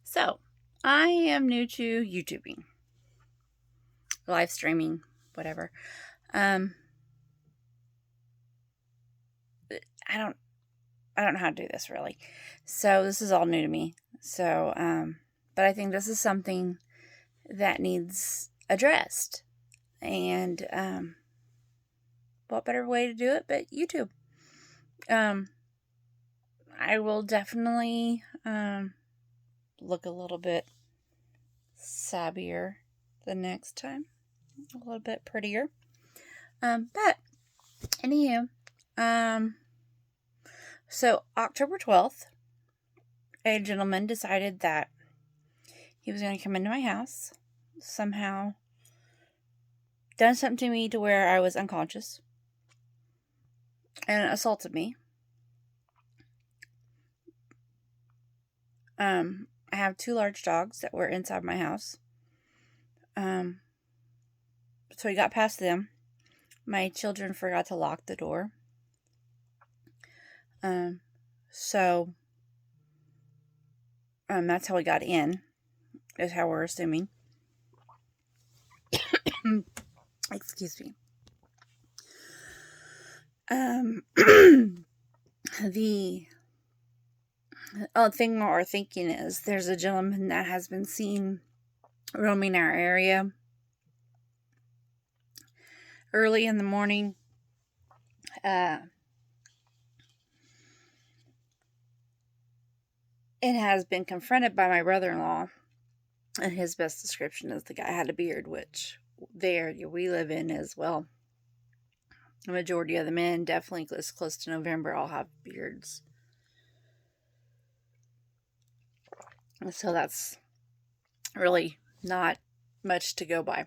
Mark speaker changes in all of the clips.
Speaker 1: So, I am new to YouTubing, live streaming, whatever. Um, I don't, I don't know how to do this really. So this is all new to me. But I think this is something that needs addressed. And what better way to do it but YouTube? Um, I will definitely look a little bit sabbier the next time, a little bit prettier. But anywho, so October 12th, a gentleman decided that he was going to come into my house, somehow done something to me to where I was unconscious, and assaulted me. I have two large dogs that were inside my house. So he got past them. My children forgot to lock the door. So that's how he got in, is how we're assuming. Excuse me. The thing we're thinking is there's a gentleman that has been seen roaming our area early in the morning. It has been confronted by my brother-in-law, and his best description is the guy had a beard, which the area we live in as well. The majority of the men, definitely close to November, all have beards. So that's really not much to go by.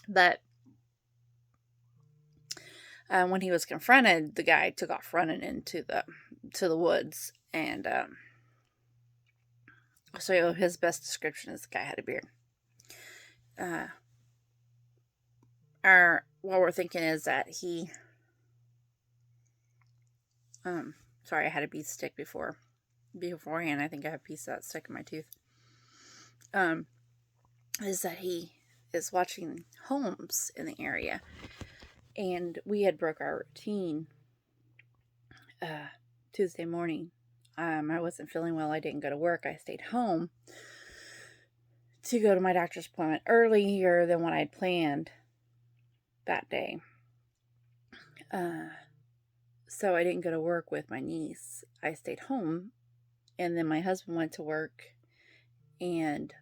Speaker 1: But when he was confronted, the guy took off running into the woods, and so his best description is the guy had a beard. What we're thinking is that he, sorry, I had a beef stick beforehand. I think I have a piece of that stuck in my tooth. Is that he is watching homes in the area, and we had broke our routine Tuesday morning. I wasn't feeling well. I didn't go to work. I stayed home to go to my doctor's appointment earlier than what I'd planned that day. So I didn't go to work with my niece. I stayed home, and then my husband went to work, and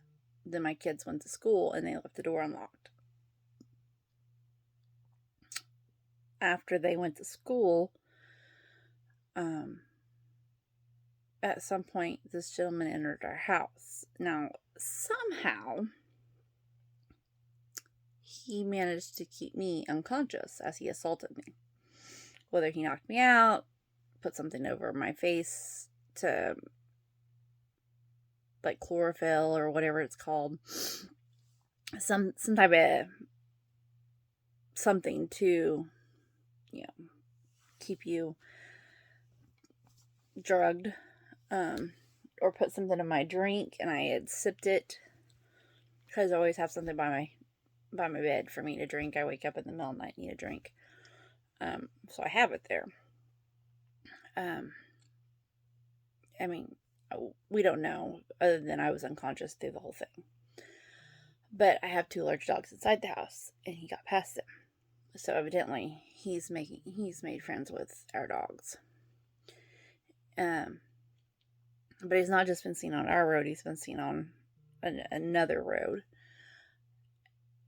Speaker 1: then my kids went to school, and they left the door unlocked. After they went to school, at some point, this gentleman entered our house. Now, somehow, he managed to keep me unconscious as he assaulted me. Whether he knocked me out, put something over my face to, like, chlorophyll or whatever it's called. Some type of something to, keep you drugged. Or put something in my drink, and I had sipped it, because I always have something by my bed for me to drink. I wake up in the middle of the night and need a drink. So I have it there. I mean, we don't know, other than I was unconscious through the whole thing. But I have two large dogs inside the house, and he got past them. So evidently, he's made friends with our dogs. But he's not just been seen on our road, he's been seen on another road.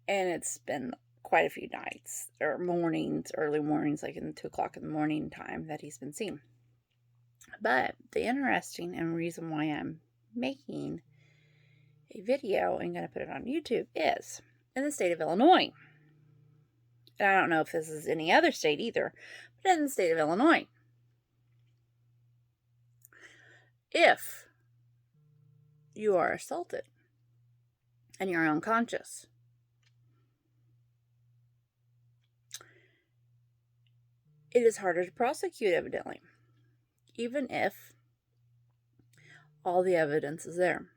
Speaker 1: And it's been quite a few nights, or mornings, early mornings, like in 2 o'clock in the morning time, that he's been seen. But the interesting and reason why I'm making a video and going to put it on YouTube is in the state of Illinois. And I don't know if this is any other state either, but in the state of Illinois, if you are assaulted and you're unconscious, it is harder to prosecute, evidently. Even if All the evidence is there,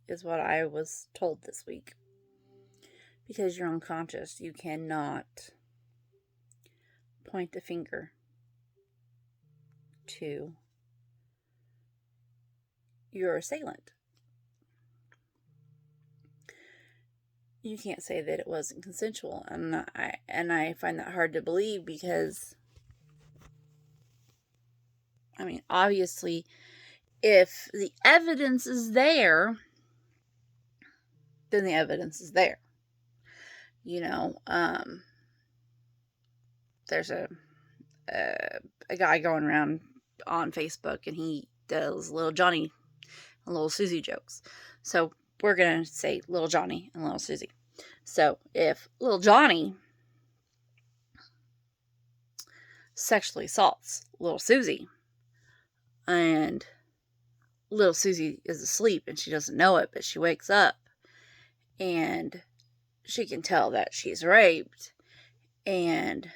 Speaker 1: is what I was told this week. Because you're unconscious, you cannot point the finger to your assailant. You can't say that it wasn't consensual, and I find that hard to believe because, I mean, obviously, if the evidence is there, then the evidence is there. You know, there's a guy going around on Facebook, and he does Little Johnny and Little Susie jokes. So we're going to say Little Johnny and Little Susie. So if Little Johnny sexually assaults Little Susie, and Little Susie is asleep and she doesn't know it, but she wakes up and she can tell that she's raped, and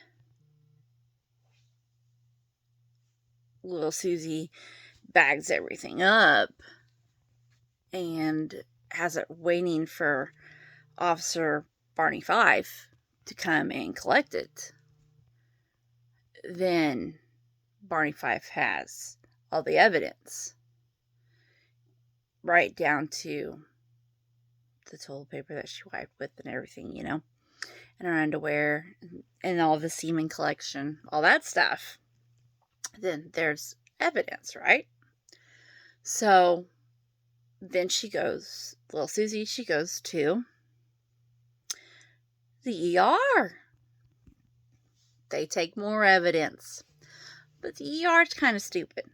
Speaker 1: Little Susie bags everything up and has it waiting for Officer Barney Fife to come and collect it, then Barney Fife has all the evidence, right down to the toilet paper that she wiped with and everything, you know, and her underwear and all the semen collection, all that stuff. Then there's evidence, right? So then Little Susie, she goes to the ER. They take more evidence. But the ER is kind of stupid,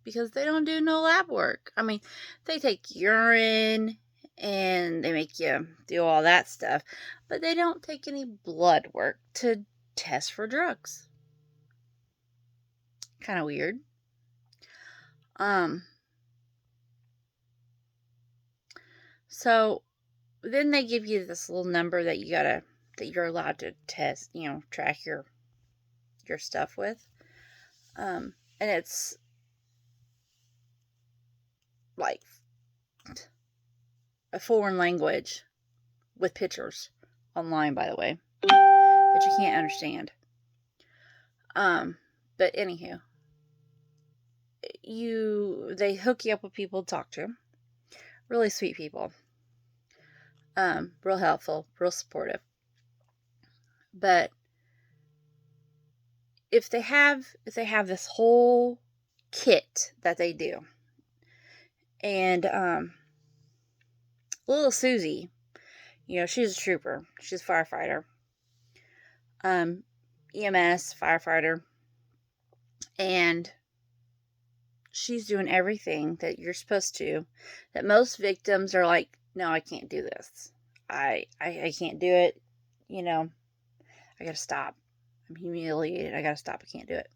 Speaker 1: because they don't do no lab work. I mean, they take urine and they make you do all that stuff, but they don't take any blood work to test for drugs. Kind of weird. So then they give you this little number that you're allowed to test, you know, track your stuff with. And it's like a foreign language with pictures online, by the way, that you can't understand. But anywho, they hook you up with people to talk to. Really sweet people. Real helpful, real supportive. But if they have this whole kit that they do, and Little Susie, you know, she's a trooper, she's a firefighter, EMS firefighter, and she's doing everything that you're supposed to, that most victims are like, no, I can't do this. I can't do it. You know, I gotta stop. I'm humiliated. I gotta stop. I can't do it.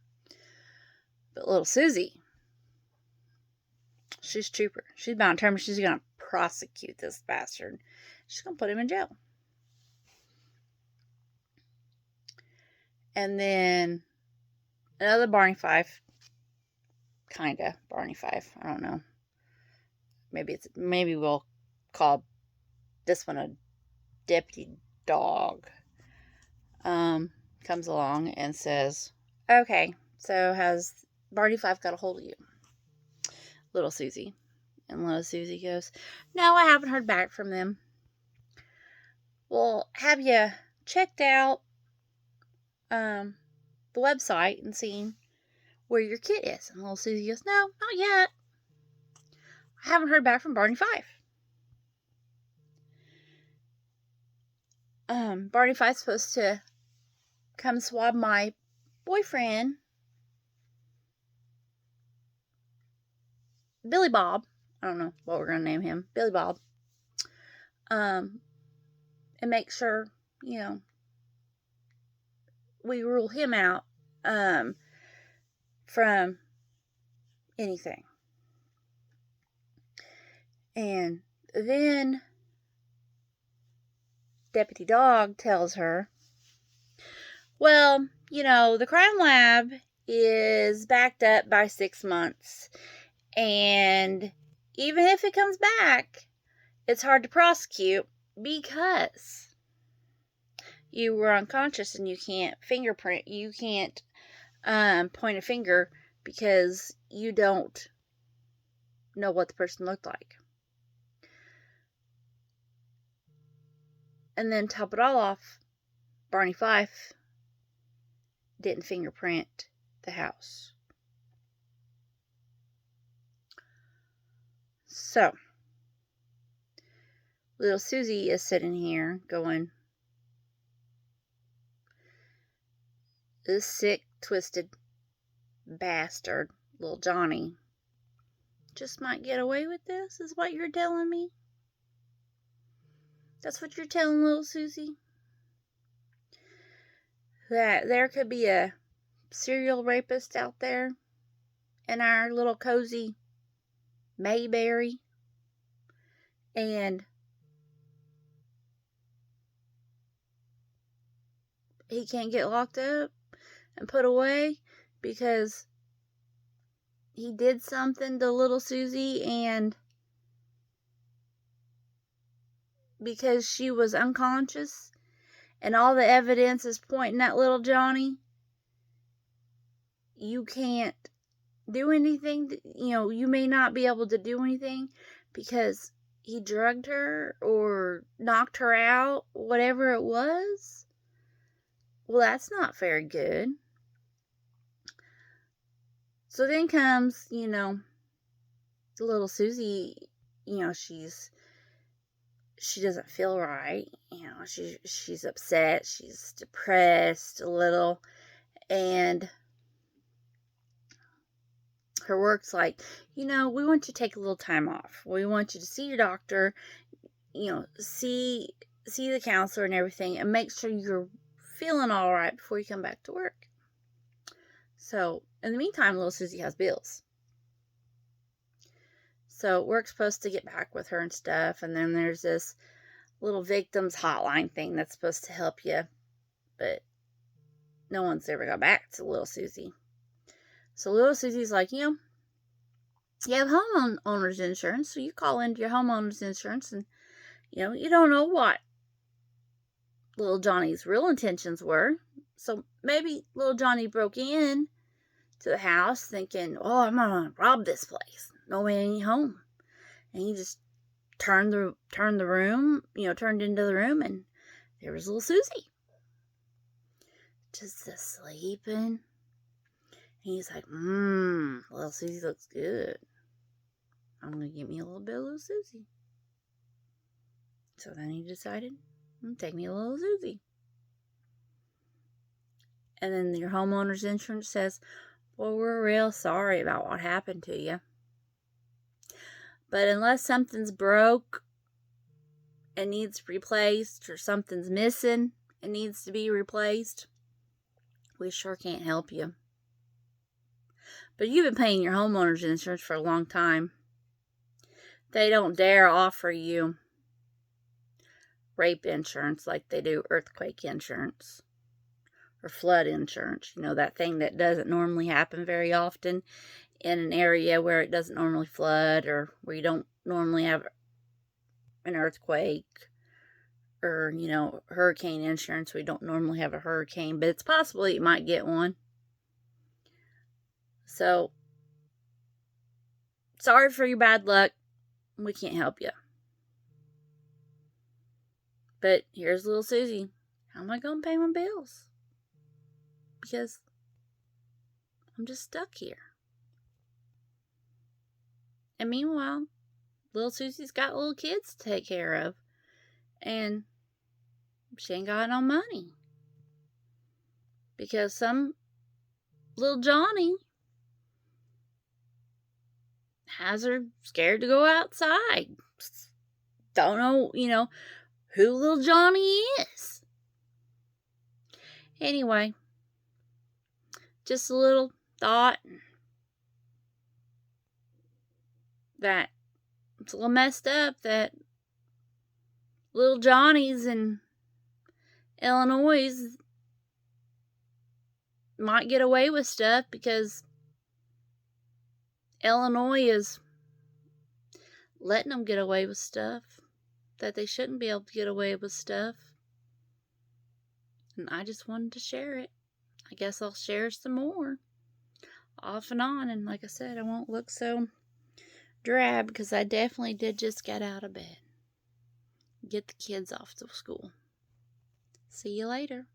Speaker 1: But Little Susie, she's a trooper. She's bound determined she's gonna prosecute this bastard. She's gonna put him in jail. And then another Barney Fife, kinda Barney Fife, I don't know. Maybe we'll call this one a deputy dog. Comes along and says, okay, so has Barney Fife got a hold of you, Little Susie? And Little Susie goes, no, I haven't heard back from them. Well, have you checked out the website and seen where your kit is? And Little Susie goes, no, not yet. I haven't heard back from Barney Fife. Barney Fife's supposed to come swab my boyfriend, Billy Bob. I don't know what we're going to name him. Billy Bob. And make sure, you know, we rule him out from anything. And then Deputy Dog tells her, well, you know, the crime lab is backed up by 6 months, And even if it comes back, it's hard to prosecute because you were unconscious and you can't fingerprint, you can't point a finger because you don't know what the person looked like. And then top it all off, Barney Fife didn't fingerprint the house. So, little Susie is sitting here going, this sick, twisted bastard, little Johnny, just might get away with this, is what you're telling me? That's what you're telling little Susie? That there could be a serial rapist out there in our little cozy Mayberry, and he can't get locked up and put away because he did something to little Susie, and because she was unconscious and all the evidence is pointing at little Johnny, you can't do anything. You may not be able to do anything because he drugged her or knocked her out, whatever it was. Well, that's not very good. So then comes, little Susie, she doesn't feel right. She's upset, she's depressed a little, and her work's like, we want you to take a little time off. We want you to see your doctor, see the counselor and everything, and make sure you're feeling all right before you come back to work. So, in the meantime, little Susie has bills. So, work's supposed to get back with her and stuff, and then there's this little victims hotline thing that's supposed to help you, but no one's ever got back to little Susie. So, little Susie's like, you have homeowner's insurance, so you call into your homeowner's insurance, and, you don't know what little Johnny's real intentions were. So maybe little Johnny broke in to the house thinking, oh, I'm gonna rob this place. No one ain't home. And he just turned into the room, and there was little Susie. Just sleeping. And he's like, little Susie looks good. I'm gonna get me a little bit of little Susie. So then he decided, take me a little Susie. And then your homeowner's insurance says, well, we're real sorry about what happened to you. But unless something's broke and needs replaced, or something's missing and needs to be replaced, we sure can't help you. But you've been paying your homeowner's insurance for a long time. They don't dare offer you rape insurance like they do earthquake insurance or flood insurance. That thing that doesn't normally happen very often in an area where it doesn't normally flood, or where you don't normally have an earthquake, or, hurricane insurance. We don't normally have a hurricane, but it's possible you might get one. So, sorry for your bad luck. We can't help you. But here's little Susie. How am I going to pay my bills? Because I'm just stuck here. And meanwhile, little Susie's got little kids to take care of. And she ain't got no money. Because some little Johnny has her scared to go outside. Don't know, who little Johnny is. Anyway, just a little thought that it's a little messed up that little Johnnies in Illinois might get away with stuff because Illinois is letting them get away with stuff that they shouldn't be able to get away with stuff. And I just wanted to share it. I guess I'll share some more off and on. And like I said, I won't look so drab because I definitely did just get out of bed. Get the kids off to school. See you later.